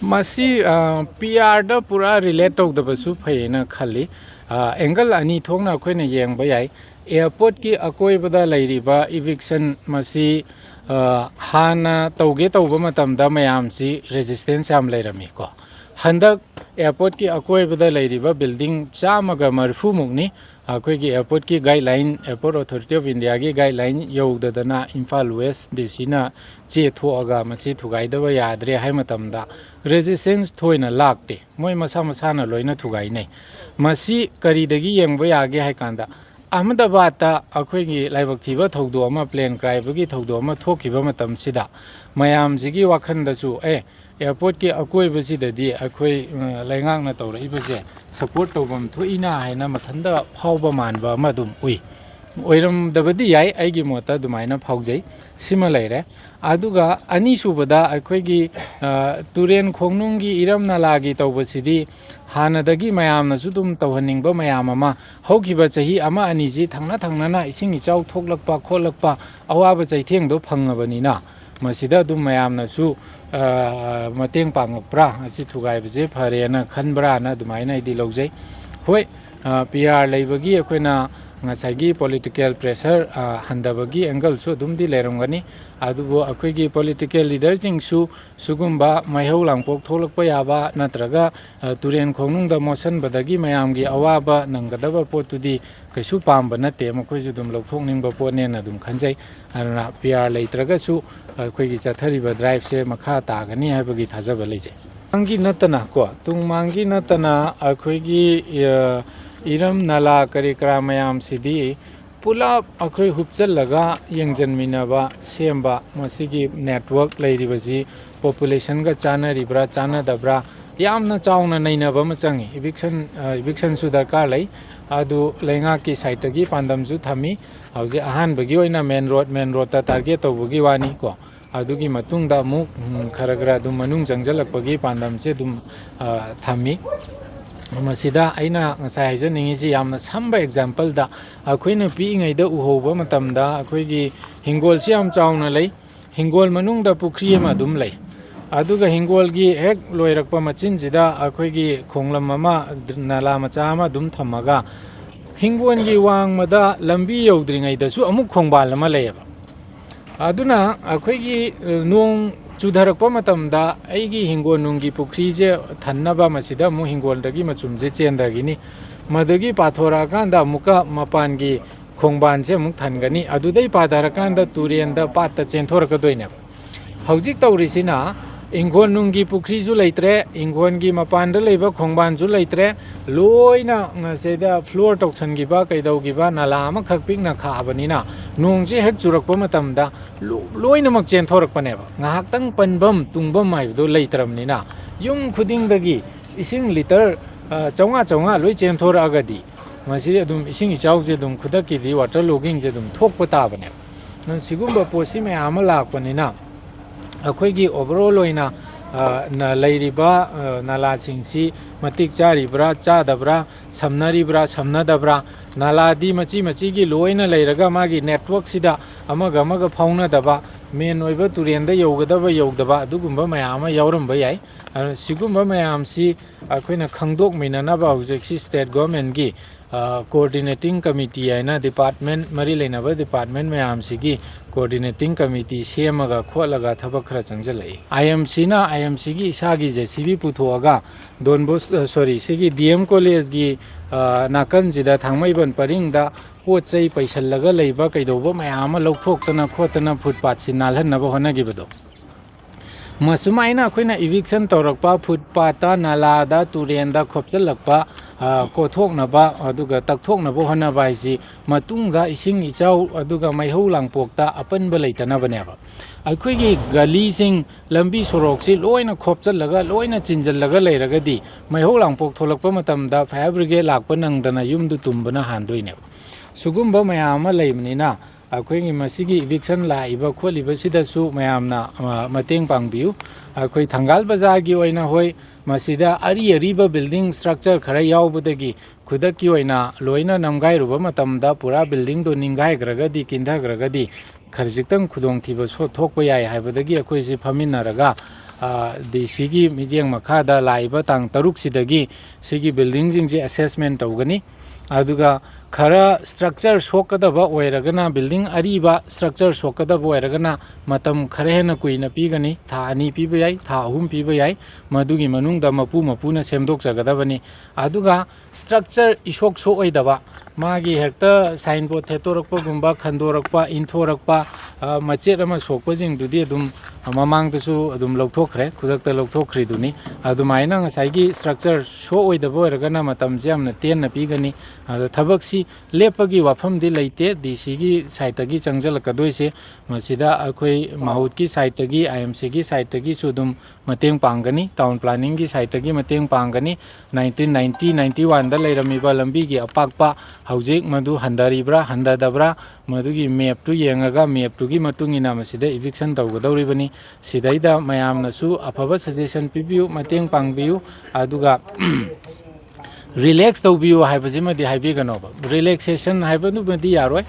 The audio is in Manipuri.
मसी PR दा पूरा रिलेट तौदबसु फैना खली एंगल अनी थोंना अखोइना येंगबा याई एयरपोर्ट की अकोइबदा लैरिबा इविक्शन मसी हाना तौगे तौबा मतमदा मयामसी रेजिस्टेंस याम लैरमी को हंदक एयरपोर्ट की अकोइबदा लैरिबा बिल्डिंग चामगा मरफु मुगनी अखोइगी एयरपोर्ट की guideline airport authority of India की गाइडलाइन यौददना इम्फाल वेस्ट डीसीना चे थोअगा मसी थुगाइदबा याद्रे हाइ मतमदा रेजिस्टेंस थोइना लागते मोय मसा मसाना लोइना थुगाइनै मसी करीदगी येंगबा यागे हाइ कांदा अहमदाबाद अखोइगी लाइबक थिबा थौदो अमा प्लेन क्राइबगी थौदो अमा थोखिबा मतमसिदा मयामसिगी वाखंदसु एयरपोर्ट की अकोइबसिददी अखोइ लैंगांगना तौरइबसे सपोर्ट तौबम थोइना हाइना मथंदा फावबा मानबा अमा दुम उइ ओइरमदबदी याइ आइगी मोता दुमाइना फावजै सिमा लैरे अदुगा अनीसुबदा अखोइगी तुरेन खोंनुंगी इरम नालागी तौबसिदी हानदगी मयामनसु दुम तौहनिंगबा मयाम अमा हौखिबा चही अमा अनीजी थंगना थंगना इसिंग इचाउ थोकलकपा खोलकपा अवाबा चैथेंगदो फंगबनिना मसीदा दुम मयामनसु मतेंग पांगप्रा असि थुगाइबजे फरेना खनब्राना दुमाइना इदि लौजै होय PR लैबगी अखोइना ngasagi political pressure handabagi angle su dumdi lerongani adubo akhoi political leader jingsu sugumba maihau langpok tholakpa yaba natraga turen khonung da motion badagi mayam gi awaba nangadaba potudi kaisu pamba nate makhoi su dum lokthokning ba potne na dum khanjai arna PR leitraga su akhoi gi chathari ba drive se makha tagani habagi thajaba leije mangi natana ko tung mangi natana akhoi gi Iram नाला करी करा मयाम सिदी पुला अखोइ हुपचलगा यंगजनमिनबा सेमबा मसिगी नेटवर्क लैरिबजी पॉपुलेशन का चानरिब्रा चानदब्रा यामना चाउना नैनबा मचंगी इविक्शन सु दरकार लै अदु लैंगा की साइट की पांदमजु थमी हौजे अहानबगी ओइना मेन रोड ता टारगेट तौबगी वानी को अदुगी मतुंगदा मुक खरगरा दुम मनुंग जंगजलकपगी पांदमसे दुम थमी मसीदा अइना ngasa haijningi yamna samba example da akoina piingai da uhoba matamda akoigi hingol si am chauna lei hingol manung da pukri ma dum lei aduga hingol gi hek loirakpa machin jida akoigi khonglam ama nala macha ma dum thamaga hingol gi wang mada lambi yodringai da su amuk khongbal ma leiba aduna akoigi nong चुधरक मतमदा आइगी Hingol नुंगी पुखरीजे थन्नबा मसिदा मु हिंगोलदगी मचुमजे चेंदगिनी मदगी पाथोरा कांदा मुका मपानगी खोंगबानसे मुक थनगनी अदुदै पादारकांदा तुरेंदा पात्ता चेंथोरकदोइने हौजिक तौरिसिना इंगोल नुंगी पुखरीजु लैत्रे इंगोलगी मपानदा लैबा खोंगबानजु लैत्रे लोइना सेदा फ्लोर तौसनगिबा कैदौगिबा नाला अमा खकपिकना खाबनिना नोंजे हेक चुरकपा मतमदा लोइनमक चेंथोरकपनेबा ngahaktang panbam tungbam haibdo leitramnina yum khudingdagi ising liter chaunga loi chenthoragadi masi adum ising ichauje dum khudaki di water logging je dum thokpa tabane non sigumba posi me ama lakpanina akhoi gi overall oina na leiriba nala singsi matik charibra chadabra samnadabra nala di machi gi loina leiraga magi network sida amaga fauna daba main ओइबा तुरेंदा यौगदबा अदुगुंबा मयाम यावरंबा याय सिगुंबा मयाम सि अखोइना खंगदोक मिननाबा हौजेक्सी स्टेट गवर्नमेंट की कोऑर्डिनेटिंग कमिटी आइना डिपार्टमेंट मरी लेनाबा डिपार्टमेंट मयाम सिगी कोऑर्डिनेटिंग कमिटी सेमगा खोलगा थबक खरा चंगजलै आईएमसी की इसागी जेसीबी पुथोगा डोनबोस सॉरी सिगी डीएम कॉलेज की नाकन जिदा थांगमैबन परिंगदा पोत चै पैसलगा लैबा कैदौबा मयाम लौथोक्तना खोतना फुटपाथ सि नालहनबा होनगिबदो मसुमाइना अखोइना इविक्शन तौरकपा फुटपाथा नालादा तुरेंदा खोपचलकपा कोथोकनबा अदुगा तकथोकनबा होनबा हाइसि मतुंगदा इसिंग इचाउ अदुगा मैहौ लांगपोक्ता अपनबा लैतनबनेबा अखोइगी गलीसिंग लंबी सोरोकसि लोइना खोपचलगा लोइना चिंजलगा लैरगदी मैहौ लांगपोक थोलकपा मतमदा fire brigade Lakpa नंगदना युमदु तुंबना हानदोइनेबा सुगुंबा मयाम लैबनिना अखोइगी मसिगी eviction Laiba खोलिबसिदसु मयामना मतेंग पांगबियु अखोइ थंगाल बाजार की ओइना होय मसिदा अरीबा बिल्डिंग स्ट्रक्चर खरा यावबदगी खुदकी ओइना लोइना नमगाइरुबा मतमदा पूरा बिल्डिंग दो निंगाइग्रगदी किंधाग्रगदी खरजिक्तंग खुदोंथिबा सो थोकपा याय हाइबदगी अखोइसि फमिनरगा ꯗꯤ ꯁꯤꯒꯤ ꯃꯤꯠꯌꯦꯡ ꯃꯈꯥꯗ ꯂꯥꯛꯏꯕ ꯇꯥꯡ 6 ꯁꯤꯒꯤ ꯕꯤꯜꯗꯤꯡꯁꯤꯡꯁꯦ ꯑꯦꯁꯦꯁꯃꯦꯟ ꯇꯧꯒꯅꯤ ꯑꯗꯨꯒ ꯈꯔ ꯁ꯭ꯇ꯭ꯔꯛꯆꯔ ꯁꯣꯛꯀꯗꯕ ꯑꯣꯏꯔꯒꯅ ꯕꯤꯜꯗꯤꯡ ꯑꯔꯤꯕ ꯁ꯭ꯇ꯭ꯔꯛꯆꯔ ꯁꯣꯛꯀꯗꯕ ꯑꯣꯏꯔꯒꯅ ꯃꯇꯝ ꯈꯔ ꯍꯦꯟꯅ ꯀꯨꯏꯅ ꯄꯤꯒꯅꯤ ꯊꯥ 2 ꯄꯤꯕ ꯌꯥꯏ ꯊꯥ 3 ꯄꯤꯕ ꯌꯥꯏ ꯃꯗꯨꯒꯤ ꯃꯅꯨꯡꯗ ꯃꯄꯨꯅ ꯁꯦꯝꯗꯣꯛꯆꯒꯗꯕꯅꯤ ꯑꯗꯨꯒ ꯁ꯭ꯇ꯭ꯔꯛꯆꯔ ꯏꯁꯣꯛ ꯁꯣꯛꯑꯣꯏꯗꯕ ꯃꯥꯒꯤ ꯍꯦꯛꯇ ꯁꯥꯏꯟꯕꯣꯔꯗ ꯊꯦꯠꯇꯣꯔꯛꯄꯒꯨꯝꯕ ꯈꯟꯗꯣꯔꯛꯄ ꯏꯟꯊꯣꯔꯛꯄ ꯃꯆꯦꯠ ꯑꯃ ꯁꯣꯛꯄꯁꯤꯡꯗꯨꯗꯤ ꯑꯗꯨꯝ ꯃꯃꯥꯡꯗꯁꯨ ꯑꯗꯨꯝ ꯂꯧꯊꯣꯛꯈ꯭ꯔꯦ ꯈꯨꯗꯛꯇ ꯂꯧꯊꯣꯛꯈ꯭ꯔꯤꯗꯨꯅꯤ ꯑꯗꯨꯃꯥꯏꯅ ꯉꯁꯥꯏꯒꯤ ꯁ꯭ꯇ꯭ꯔꯛꯆꯔ ꯁꯣꯛꯑꯣꯏꯗꯕ ꯑꯣꯏꯔꯒꯅ ꯃꯇꯝꯁꯦ ꯌꯥꯝꯅ ꯇꯦꯟꯅ ꯄꯤꯒꯅꯤ ꯑꯗꯣ ꯊꯕꯛꯁꯤ ꯂꯦꯞꯄꯒꯤ ꯋꯥꯐꯝꯗꯤ ꯂꯩꯇꯦ ꯗꯤ ꯁꯤꯒꯤ ꯁꯥꯏꯠꯇꯒꯤ ꯆꯪꯁꯤꯜꯂꯛꯀꯗꯣꯏꯁꯦ ꯃꯁꯤꯗ ꯑꯩꯈꯣꯏ ꯃꯍꯨꯠꯀꯤ ꯁꯥꯏꯠꯇꯒꯤ IMCꯒꯤ ꯁꯥꯏꯠꯇꯒꯤꯁꯨ ꯑꯗꯨꯝ ꯃꯇꯦꯡ ꯄꯥꯡꯒꯅꯤ ꯇꯥꯎꯟ ꯄ꯭ꯂꯥꯅꯤꯡꯒꯤ ꯁꯥꯏꯠꯇꯒꯤ ꯃꯇꯦꯡ ꯄꯥꯡꯒꯅꯤ 1990-91ꯗ ꯂꯩꯔꯝꯃꯤꯕ ꯂꯝꯕꯤꯒꯤ ꯑꯄꯥꯛꯄ ꯍꯧꯖꯤꯛ ꯃꯗꯨ ꯍꯟꯊꯔꯤꯕ꯭ꯔꯥ ꯍꯟꯊꯗꯕ꯭ꯔꯥ ꯃꯗꯨꯒꯤ ꯃꯦꯞꯇꯨ ꯌꯦꯡꯉꯒ ꯃꯦꯞꯇꯨꯒꯤ ꯃꯇꯨꯡ ꯏꯟꯅ ꯃꯁꯤꯗ ꯏꯚꯤꯛꯁꯟ ꯇꯧꯒꯗꯧꯔꯤꯕꯅꯤ ꯁꯤꯗꯩꯗ ꯃꯌꯥꯝꯅꯁꯨ ꯑꯐꯕ ꯁꯖꯦꯁꯟ ꯄꯤꯕꯤꯌꯨ ꯃꯇꯦꯡ ꯄꯥꯡꯕꯤꯌꯨ ꯑꯗꯨꯒ ꯔꯤꯂꯦꯛꯁ ꯇꯧꯕꯤꯌꯨ ꯍꯥꯏꯕꯁꯤꯃꯗꯤ ꯍꯥꯏꯕꯤꯒꯅꯣꯕ ꯔꯤꯂꯦꯛꯁꯦꯁꯟ ꯍꯥꯏꯕꯗꯨꯃꯗꯤ ꯌꯥꯔꯣꯏ